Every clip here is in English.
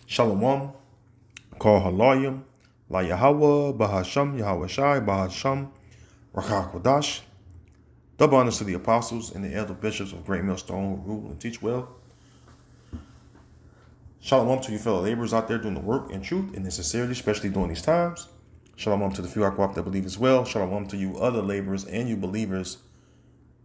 Shalom, Kol Halayim, La Yahweh, Bahasham, Yahweh Shai, Bahasham, Rakah Kodash. Double honors to the apostles and the elder bishops of Great Millstone who rule and teach well. Shalom to you fellow laborers out there doing the work in truth and in sincerity, especially during these times. Shalom to the few Akwap that believe as well. Shalom to you other laborers and you believers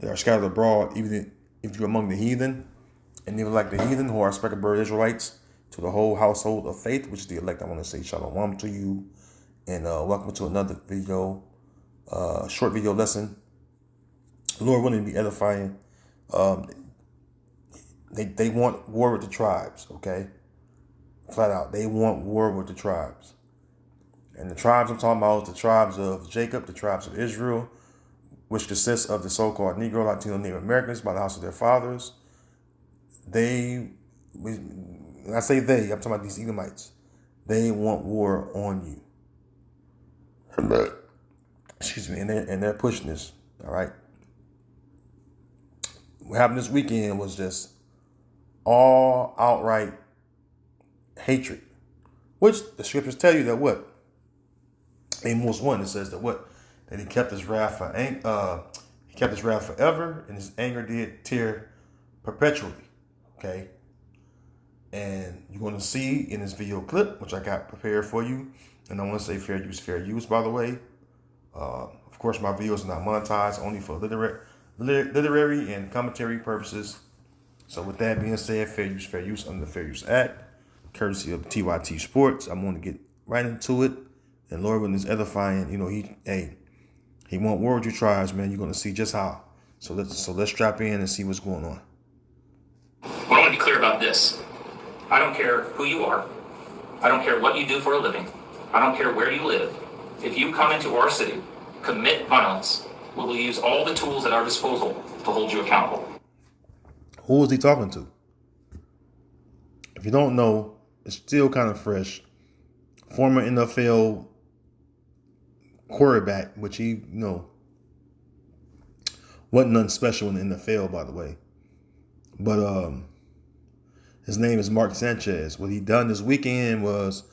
that are scattered abroad, even if you're among the heathen, and even like the heathen who are speckled bird Israelites, to the whole household of faith, which is the elect. I want to say shalom to you, and welcome to another video, short video lesson. Lord willing to be edifying. They want war with the tribes, okay? Flat out, they want war with the tribes. And the tribes I'm talking about is the tribes of Jacob, the tribes of Israel, which consists of the so-called Negro, Latino, Native Americans by the house of their fathers. When I say they, I'm talking about these Edomites. They want war on you. Excuse me, and they're pushing this. All right. What happened this weekend was just all outright hatred, which the scriptures tell you that what? Amos 1, it says that what? That he kept his wrath forever, and his anger did tear perpetually. Okay. And you're going to see in this video clip, which I got prepared for you, and I want to say fair use, by the way. Of course, my videos are not monetized, only for literary and commentary purposes. So with that being said, fair use under the Fair Use Act, courtesy of TYT Sports. I'm going to get right into it. And Lord, when it's edifying, he want war with your tribes, man. You're going to see just how. So let's strap in and see what's going on. I want to be clear about this. I don't care who you are. I don't care what you do for a living. I don't care where you live. If you come into our city, commit violence, we will use all the tools at our disposal to hold you accountable. Who is he talking to? If you don't know, it's still kind of fresh. Former NFL quarterback, which he, wasn't nothing special in the NFL, by the way. But his name is Mark Sanchez. What he done this weekend was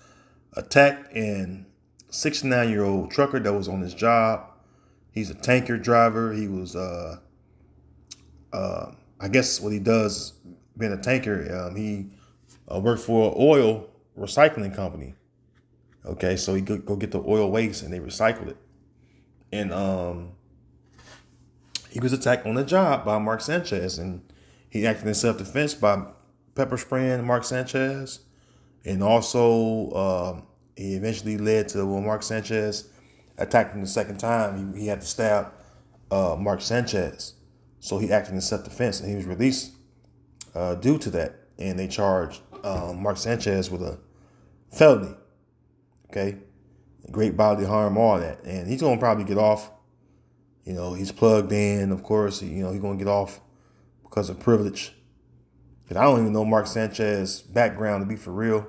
attack an 69-year-old trucker that was on his job. He's a tanker driver. He was, I guess what he does being a tanker, he worked for an oil recycling company. Okay, so he go get the oil waste and they recycle it. And he was attacked on the job by Mark Sanchez, and he acted in self-defense by pepper spraying Mark Sanchez. And also, he eventually led to when Mark Sanchez attacked him the second time, he had to stab Mark Sanchez. So he acted in self-defense, and he was released due to that. And they charged Mark Sanchez with a felony. Okay, great bodily harm, all that. And he's going to probably get off. He's plugged in, of course. He's going to get off because of privilege. And I don't even know Mark Sanchez's background to be for real.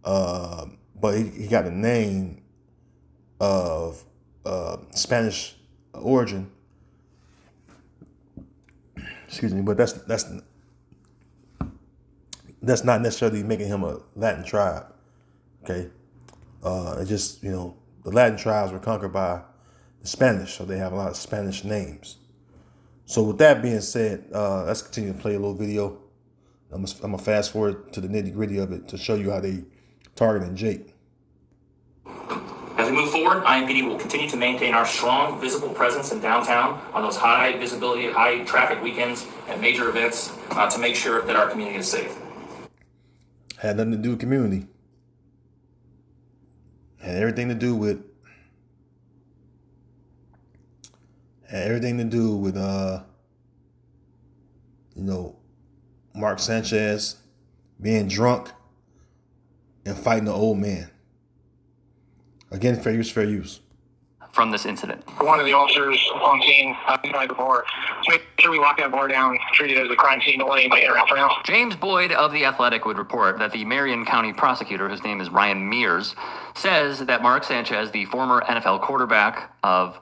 But he got a name of Spanish origin. Excuse me, but that's not necessarily making him a Latin tribe. Okay, it just the Latin tribes were conquered by the Spanish, so they have a lot of Spanish names. So with that being said, let's continue to play a little video. I'm gonna fast forward to the nitty gritty of it to show you how they targeting Jake. As we move forward, IMPD will continue to maintain our strong, visible presence in downtown on those high visibility, high traffic weekends and major events to make sure that our community is safe. Had nothing to do with community. Had everything to do with Mark Sanchez being drunk and fighting an old man. Again, fair use. From this incident. One of the officers on scene inside the bar. So make sure we lock that bar down, treat it as a crime scene, don't let anybody enter out for now. James Boyd of The Athletic would report that the Marion County prosecutor, whose name is Ryan Mears, says that Mark Sanchez, the former NFL quarterback of,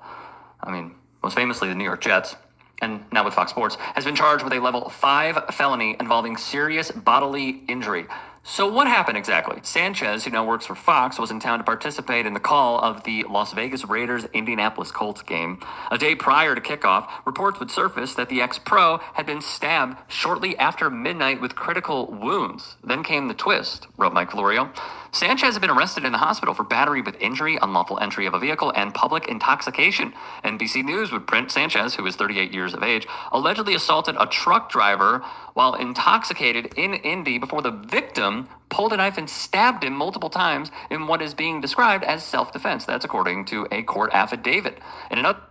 most famously the New York Jets, and now with Fox Sports, has been charged with a level 5 felony involving serious bodily injury. So what happened exactly? Sanchez, who now works for Fox, was in town to participate in the call of the Las Vegas Raiders-Indianapolis Colts game. A day prior to kickoff, reports would surface that the ex-pro had been stabbed shortly after midnight with critical wounds. Then came the twist, wrote Mike Florio. Sanchez had been arrested in the hospital for battery with injury, unlawful entry of a vehicle, and public intoxication. NBC News would print Sanchez, who is 38 years of age, allegedly assaulted a truck driver while intoxicated in Indy before the victim pulled a knife and stabbed him multiple times in what is being described as self-defense. That's according to a court affidavit. In another...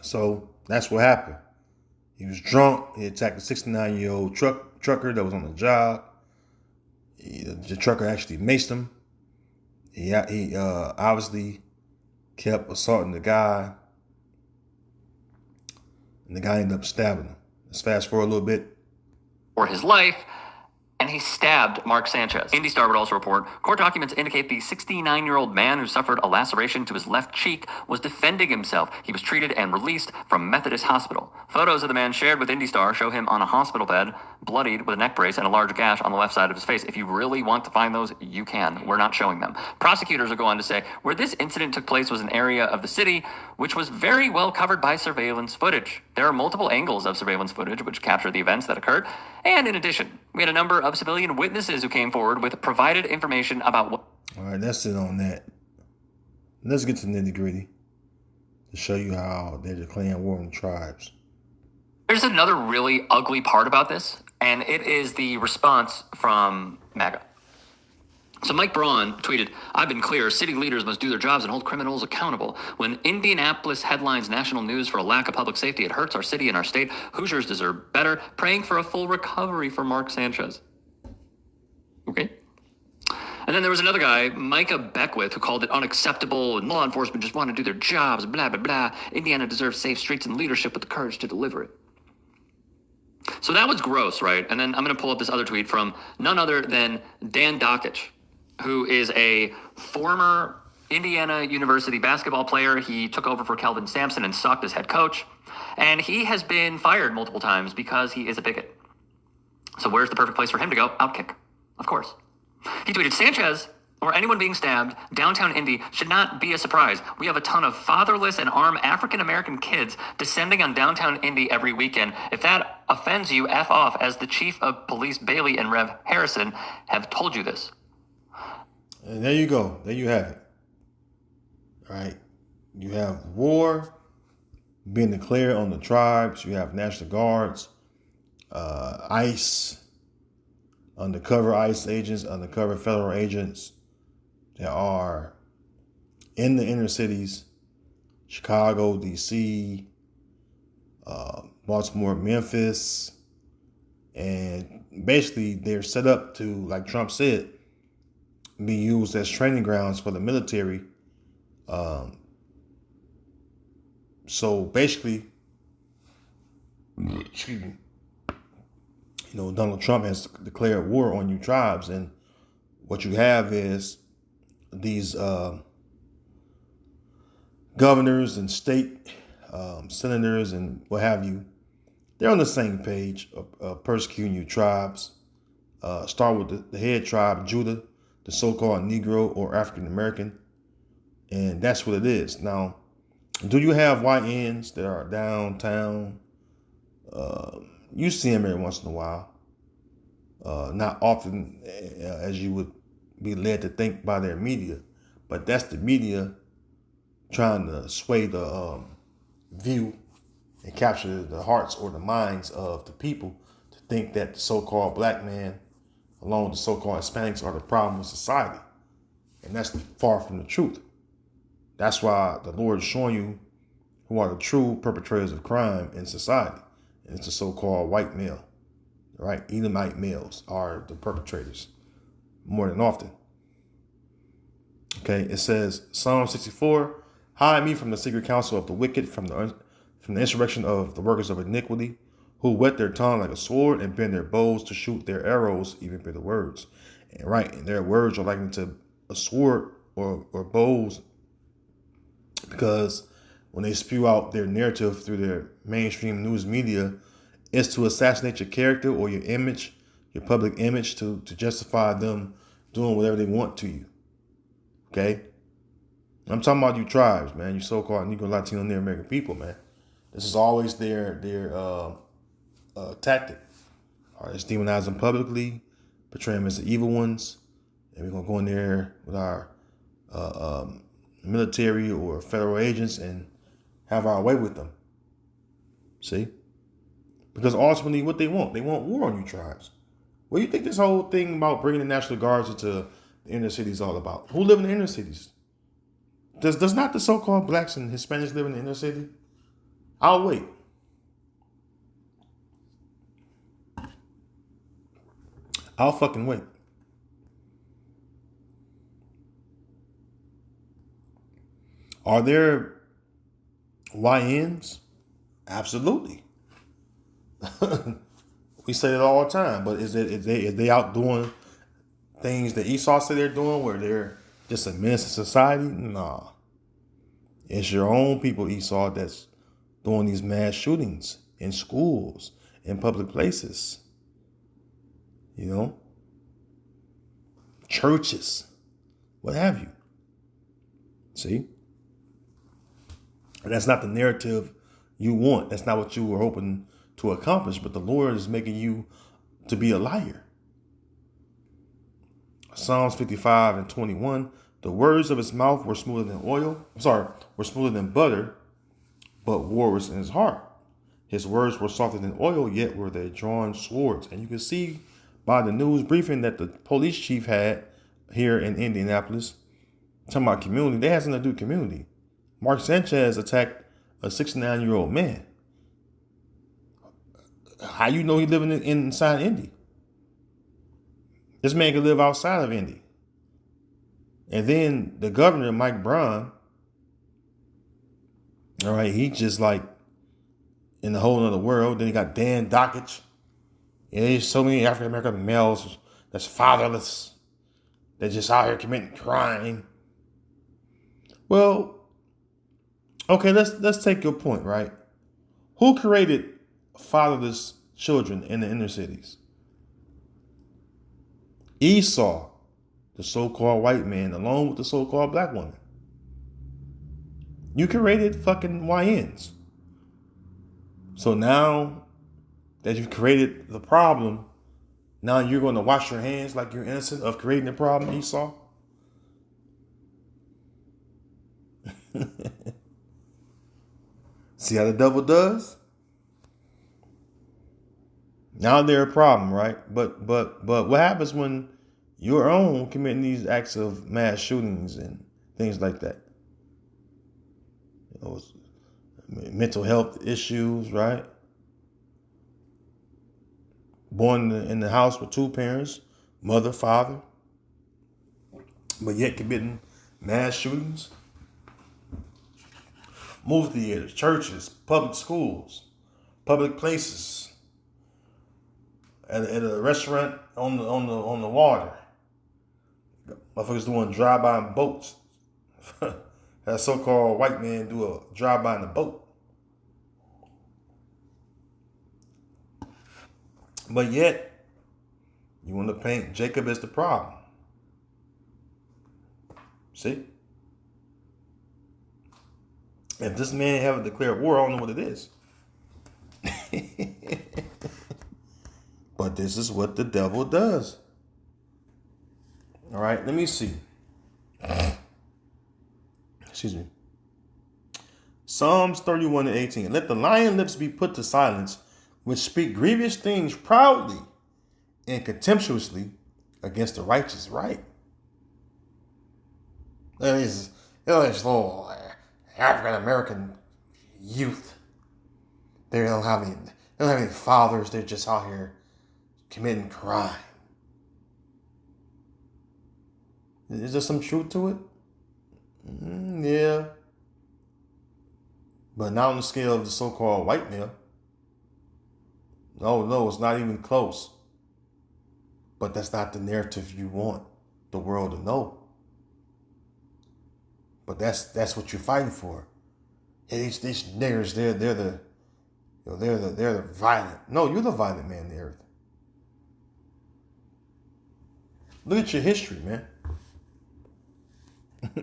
So that's what happened. He was drunk. He attacked a 69-year-old trucker that was on the job. The trucker actually maced him. He obviously kept assaulting the guy. And the guy ended up stabbing him. Let's fast forward a little bit. For his life, and he stabbed Mark Sanchez. Indy Star would also report, court documents indicate the 69-year-old man who suffered a laceration to his left cheek was defending himself. He was treated and released from Methodist Hospital. Photos of the man shared with Indy Star show him on a hospital bed, bloodied with a neck brace and a large gash on the left side of his face. If you really want to find those, you can. We're not showing them. Prosecutors will go on to say, where this incident took place was an area of the city which was very well covered by surveillance footage. There are multiple angles of surveillance footage which capture the events that occurred. And in addition, we had a number of civilian witnesses who came forward with provided information about what... All right, that's it on that. Let's get to the nitty-gritty to show you how they're declaring war on the tribes. There's another really ugly part about this, and it is the response from MAGA. So Mike Braun tweeted, I've been clear, city leaders must do their jobs and hold criminals accountable. When Indianapolis headlines national news for a lack of public safety, it hurts our city and our state. Hoosiers deserve better. Praying for a full recovery for Mark Sanchez. Okay. And then there was another guy, Micah Beckwith, who called it unacceptable and law enforcement just want to do their jobs, blah, blah, blah. Indiana deserves safe streets and leadership with the courage to deliver it. So that was gross, right? And then I'm going to pull up this other tweet from none other than Dan Dockich, who is a former Indiana University basketball player. He took over for Kelvin Sampson and sucked as head coach. And he has been fired multiple times because he is a bigot. So where's the perfect place for him to go? Outkick, of course. He tweeted, Sanchez or anyone being stabbed downtown Indy should not be a surprise. We have a ton of fatherless and armed African-American kids descending on downtown Indy every weekend. If that offends you, F off, as the chief of police Bailey and Rev Harrison have told you this. And there you go. There you have it. All right. You have war being declared on the tribes. You have National Guards, ICE, undercover ICE agents, undercover federal agents that are in the inner cities, Chicago, D.C., Baltimore, Memphis. And basically they're set up to, like Trump said, be used as training grounds for the military. So basically, excuse me, Donald Trump has declared war on you tribes, and what you have is these governors and state senators and what have you. They're on the same page of persecuting you tribes. Start with the head tribe, Judah, the so-called Negro or African American, and that's what it is. Now, do you have YNs that are downtown? You see them every once in a while. Not often as you would be led to think by their media, but that's the media trying to sway the view and capture the hearts or the minds of the people to think that the so-called black man, along with the so-called Hispanics, are the problem with society. And that's far from the truth. That's why the Lord is showing you who are the true perpetrators of crime in society. And it's the so-called white male, right? Edomite males are the perpetrators more than often. Okay, it says, Psalm 64, hide me from the secret counsel of the wicked, from the insurrection of the workers of iniquity, who whet their tongue like a sword and bend their bows to shoot their arrows, even bitter words. And right, and their words are likened to a sword or bows, because when they spew out their narrative through their mainstream news media, it's to assassinate your character or your image, your public image to justify them doing whatever they want to you. Okay? I'm talking about you tribes, man. You so-called Negro, Latino, Native American people, man. This is always their tactic. All right, let's demonize them publicly, portray them as the evil ones, and we're gonna go in there with our military or federal agents and have our way with them. See? Because ultimately, what they want war on you tribes. What do you think this whole thing about bringing the National Guards into the inner cities is all about? Who live in the inner cities? Does not the so-called blacks and Hispanics live in the inner city? I'll wait. I'll fucking wait. Are there YNs? Absolutely. We say it all the time, but is they out doing things that Esau say they're doing where they're just a menace to society? Nah. It's your own people, Esau, that's doing these mass shootings in schools, in public places. You know? Churches. What have you. See? And that's not the narrative you want. That's not what you were hoping to accomplish. But the Lord is making you to be a liar. Psalms 55:21. The words of his mouth were smoother than oil. Were smoother than butter, but war was in his heart. His words were softer than oil, yet were they drawn swords. And you can see by the news briefing that the police chief had here in Indianapolis, talking about community, they has nothing to do with community. Mark Sanchez attacked a 69-year-old man. How you know he living inside Indy? This man could live outside of Indy. And then the governor, Mike Brown, all right, he just like in a whole other world. Then you got Dan Dockich. And there's so many African American males that's fatherless. They're just out here committing crime. Well, okay, let's take your point, right? Who created fatherless children in the inner cities? Esau, the so-called white man, along with the so-called black woman. You created fucking YNs. So now that you've created the problem, now you're going to wash your hands like you're innocent of creating the problem, Esau? See how the devil does? Now they're a problem, right? But what happens when your own committing these acts of mass shootings and things like that? You know, mental health issues, right? Born in the house with two parents, mother, father, but yet committing mass shootings. Movie theaters, churches, public schools, public places, at a restaurant on the water. Motherfuckers doing drive-by in boats. Had a so-called white man do a drive-by in a boat. But yet, you want to paint Jacob as the problem. See? If this man haven't declared war, I don't know what it is. But this is what the devil does. All right, let me see. Excuse me. Psalms 31:18. Let the lion lips be put to silence, which speak grievous things proudly and contemptuously against the righteous. Right. These little African American youth. They don't have any fathers. They're just out here committing crime. Is there some truth to it? Yeah. But not on the scale of the so-called white male. No, it's not even close. But that's not the narrative you want the world to know. But that's what you're fighting for. Hey, these niggers, they're the violent. No, you're the violent man on the earth. Look at your history, man.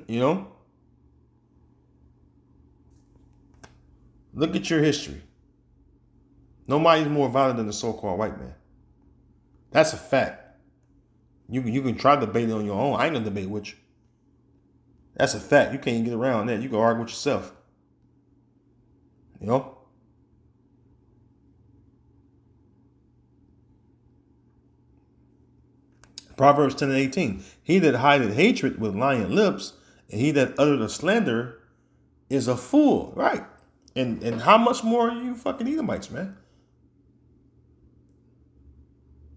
You know? Look at your history. Nobody's more violent than the so-called white man. That's a fact. You can try to debate it on your own. I ain't gonna debate with you. That's a fact. You can't get around that. You can argue with yourself. You know? Proverbs 10 and 18. He that hideth hatred with lying lips, and he that uttereth a slander is a fool. Right. And how much more are you fucking Edomites, man?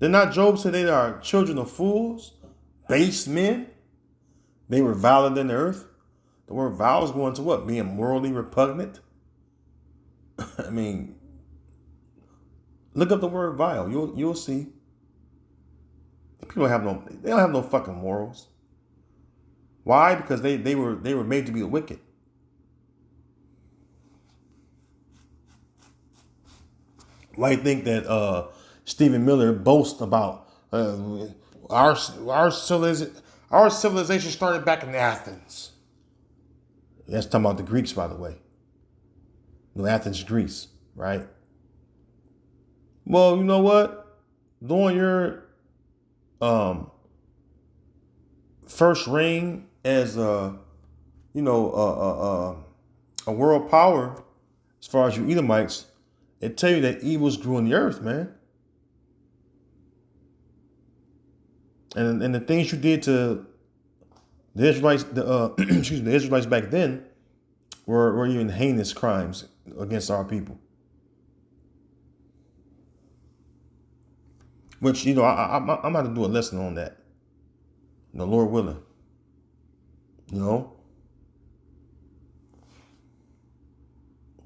Did not Job say they are children of fools, base men? They were viler than the earth. The word vile is going to what? Being morally repugnant. I mean, look up the word vile. You'll see. People they don't have no fucking morals. Why? Because they were made to be wicked. Why do you think that Stephen Miller boasts about our civilization started back in Athens? That's talking about the Greeks, by the way. No, Athens, Greece, right? Well, you know what? During your first reign as a world power, as far as you Edomites, it tell you that evils grew in the earth, man. And the things you did to the Israelites, the Israelites back then, were even heinous crimes against our people. Which, I'm about to do a lesson on that. The Lord willing.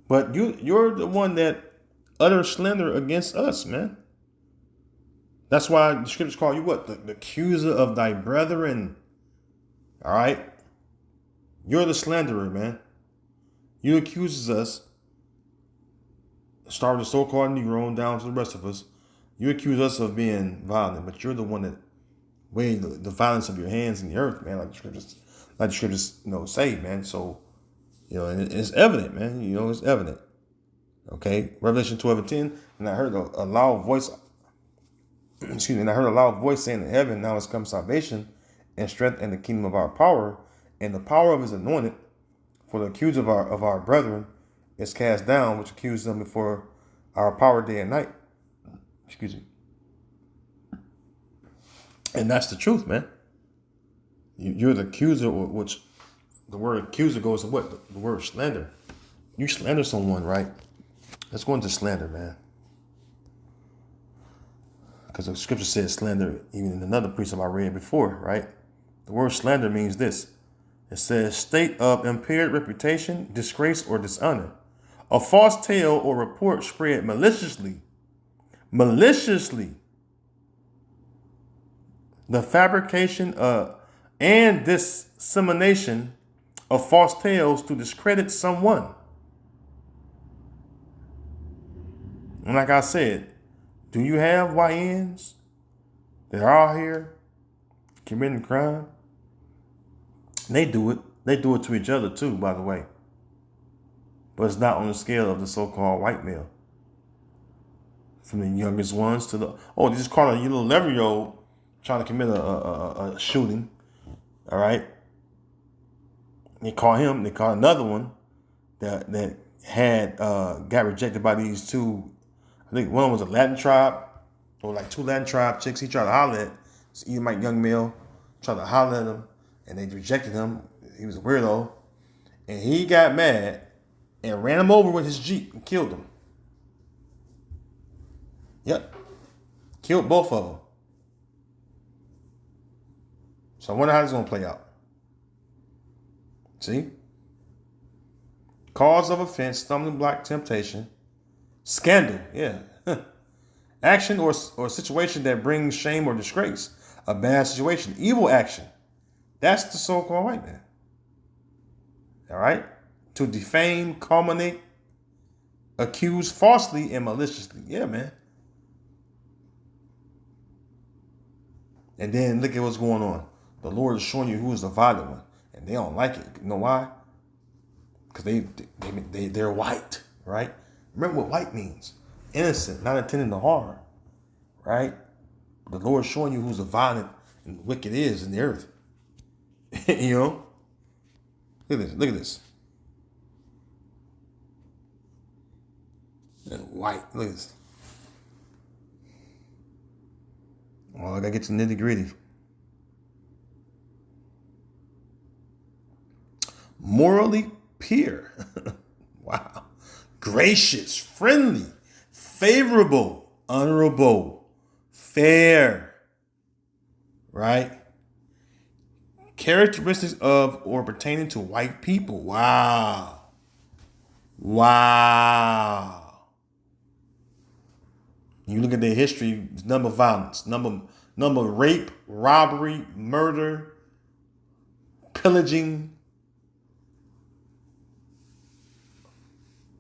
But you're the one that utters slander against us, man. That's why the scriptures call you what? The accuser of thy brethren. All right? You're the slanderer, man. You accuses us, start with the so-called Negro and down to the rest of us. You accuse us of being violent, but you're the one that weighed the violence of your hands in the earth, man, like the scriptures, say, man. So, and it's evident, man. It's evident. Okay, Revelation 12 and 10, and I heard a loud voice. Excuse me, and I heard a loud voice saying in heaven, now has come salvation and strength and the kingdom of our power, and the power of his anointed. For the accuser of our brethren is cast down, which accused them before our power day and night. Excuse me. And that's the truth, man. You're the accuser, which the word accuser goes to what? The word slander. You slander someone, right? Let's go into slander, man. Because the scripture says slander, even in another precept I read before, right? The word slander means this. It says state of impaired reputation, disgrace, or dishonor. A false tale or report spread maliciously. The fabrication and dissemination of false tales to discredit someone. And like I said, do you have YNs that are out here committing crime? They do it. They do it to each other too, by the way. But it's not on the scale of the so-called white male. From the youngest ones to they just caught a little 11-year-old trying to commit a shooting. All right. They caught him. They caught another one that had got rejected by these two. I think one was a Latin tribe, or like two Latin tribe chicks. He tried to holler at this Edomite young male, tried to holler at him, and they rejected him. He was a weirdo, and he got mad and ran him over with his Jeep and killed him. Yep, killed both of them. So I wonder how this is going to play out. See? Cause of offense, stumbling block, temptation, scandal, yeah. Action or situation that brings shame or disgrace. A bad situation, evil action. That's the so-called white man. All right? To defame, calumniate, accuse falsely and maliciously. Yeah, man. And then look at what's going on. The Lord is showing you who is the violent one. And they don't like it. You know why? Because they're white, right? Remember what white means. Innocent, not intending to harm, right? The Lord is showing you who's the violent and wicked is in the earth. You know? Look at this. Look at this. And white. Look at this. Oh, I gotta get to the nitty gritty. Morally pure. Wow. Gracious, friendly, favorable, honorable, fair. Right? Characteristics of or pertaining to white people. Wow. Wow. You look at their history, number of violence, number of rape, robbery, murder, pillaging.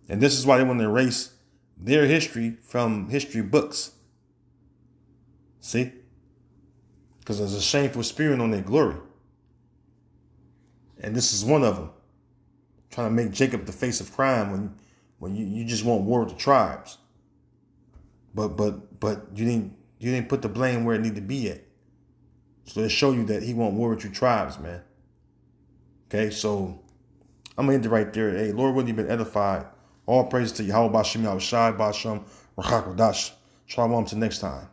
And this is why they want to erase their history from history books. See? Because there's a shameful spirit on their glory. And this is one of them. Trying to make Jacob the face of crime when you just want war with the tribes. But you didn't put the blame where it needed to be at. So they show you that he won't war with your tribes, man. Okay, so I'm gonna end it right there. Hey, Lord, whether you've been edified, all praise to Yahweh Bashim Yahushai Basham Rachak Wadash. Shalom till next time.